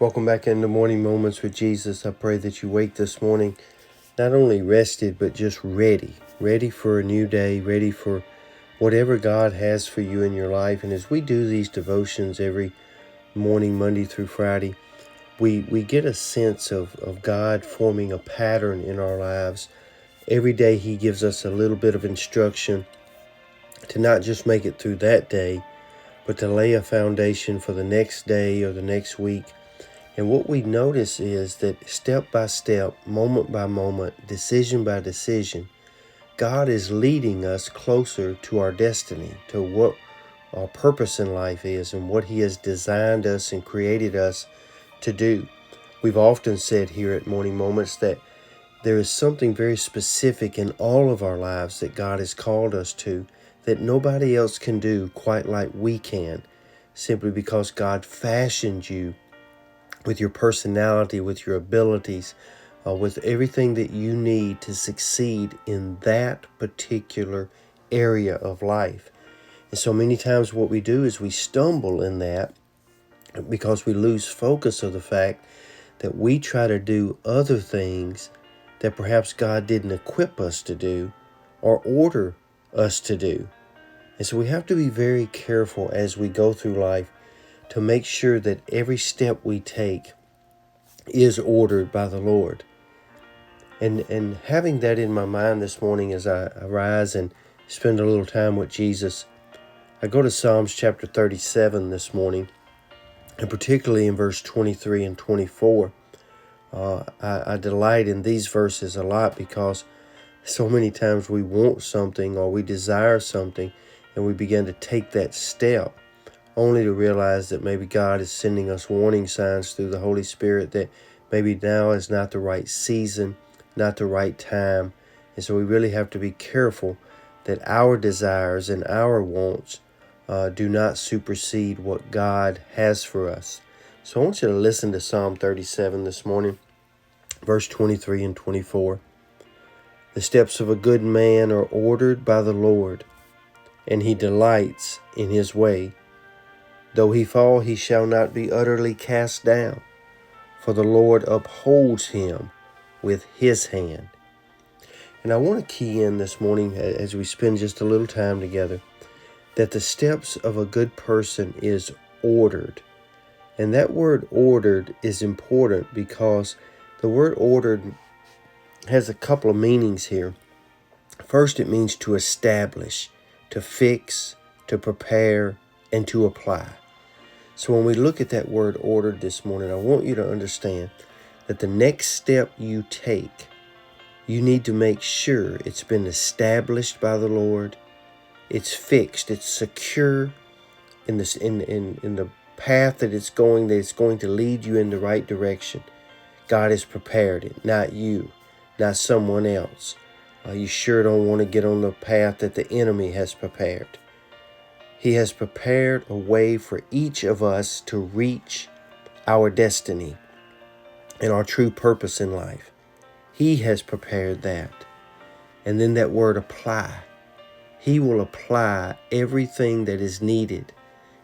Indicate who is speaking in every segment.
Speaker 1: Welcome back into Morning Moments with Jesus. I pray that you wake this morning not only rested, but just ready for a new day, ready for whatever God has for you in your life. And as we do these devotions every morning, Monday through Friday, we get a sense of God forming a pattern in our lives. Every day He gives us a little bit of instruction to not just make it through that day, but to lay a foundation for the next day or the next week. And what we notice is that step by step, moment by moment, decision by decision, God is leading us closer to our destiny, to what our purpose in life is and what He has designed us and created us to do. We've often said here at Morning Moments that there is something very specific in all of our lives that God has called us to that nobody else can do quite like we can, simply because God fashioned you with your personality, with your abilities, with everything that you need to succeed in that particular area of life. And so many times what we do is we stumble in that because we lose focus of the fact that we try to do other things that perhaps God didn't equip us to do or order us to do. And so we have to be very careful as we go through life to make sure that every step we take is ordered by the Lord. And having that in my mind this morning as I rise and spend a little time with Jesus, I go to Psalms chapter 37 this morning, and particularly in verse 23 and 24. I delight in these verses a lot because so many times we want something or we desire something and we begin to take that step only to realize that maybe God is sending us warning signs through the Holy Spirit that maybe now is not the right season, not the right time. And so we really have to be careful that our desires and our wants do not supersede what God has for us. So I want you to listen to Psalm 37 this morning, verse 23 and 24. The steps of a good man are ordered by the Lord, and he delights in his way. Though he fall, he shall not be utterly cast down, for the Lord upholds him with his hand. And I want to key in this morning as we spend just a little time together that the steps of a good person is ordered. And that word ordered is important because the word ordered has a couple of meanings here. First, it means to establish, to fix, to prepare, and to apply. So when we look at that word ordered this morning, I want you to understand that the next step you take, you need to make sure it's been established by the Lord, it's fixed, it's secure in the path that it's going to lead you in the right direction. God has prepared it, not you, not someone else. You sure don't want to get on the path that the enemy has prepared. He has prepared a way for each of us to reach our destiny and our true purpose in life. He has prepared that. And then that word apply. He will apply everything that is needed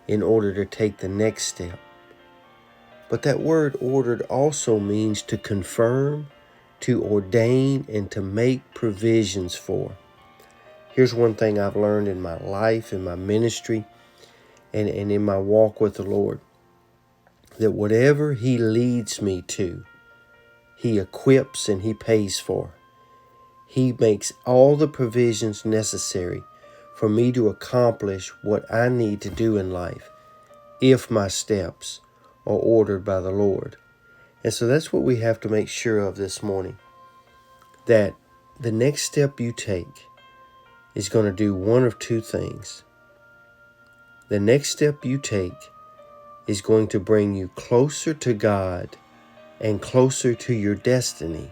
Speaker 1: in order to take the next step. But that word ordered also means to confirm, to ordain, and to make provisions for. Here's one thing I've learned in my life, in my ministry, and in my walk with the Lord, that whatever He leads me to, He equips and He pays for. He makes all the provisions necessary for me to accomplish what I need to do in life if my steps are ordered by the Lord. And so that's what we have to make sure of this morning, that the next step you take is going to do one of two things. The next step you take is going to bring you closer to God and closer to your destiny,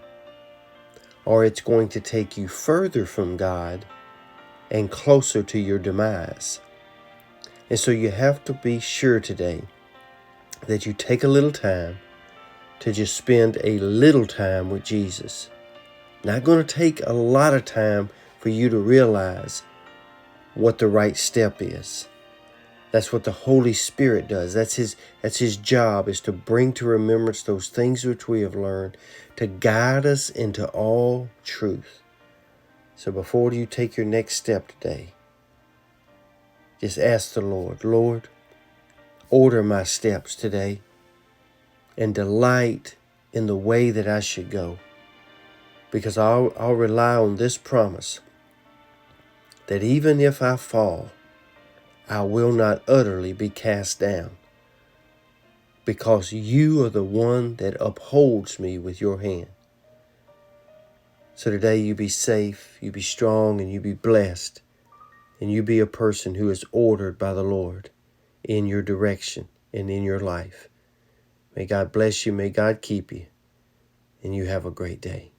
Speaker 1: or it's going to take you further from God and closer to your demise. And so you have to be sure today that you take a little time to just spend a little time with Jesus. Not going to take a lot of time for you to realize what the right step is. That's what the Holy Spirit does. That's his job, is to bring to remembrance those things which we have learned, to guide us into all truth. So before you take your next step today, just ask the Lord, Lord, order my steps today and delight in the way that I should go. Because I'll rely on this promise that even if I fall, I will not utterly be cast down, because you are the one that upholds me with your hand. So today you be safe, you be strong, and you be blessed, and you be a person who is ordered by the Lord in your direction and in your life. May God bless you, may God keep you, and you have a great day.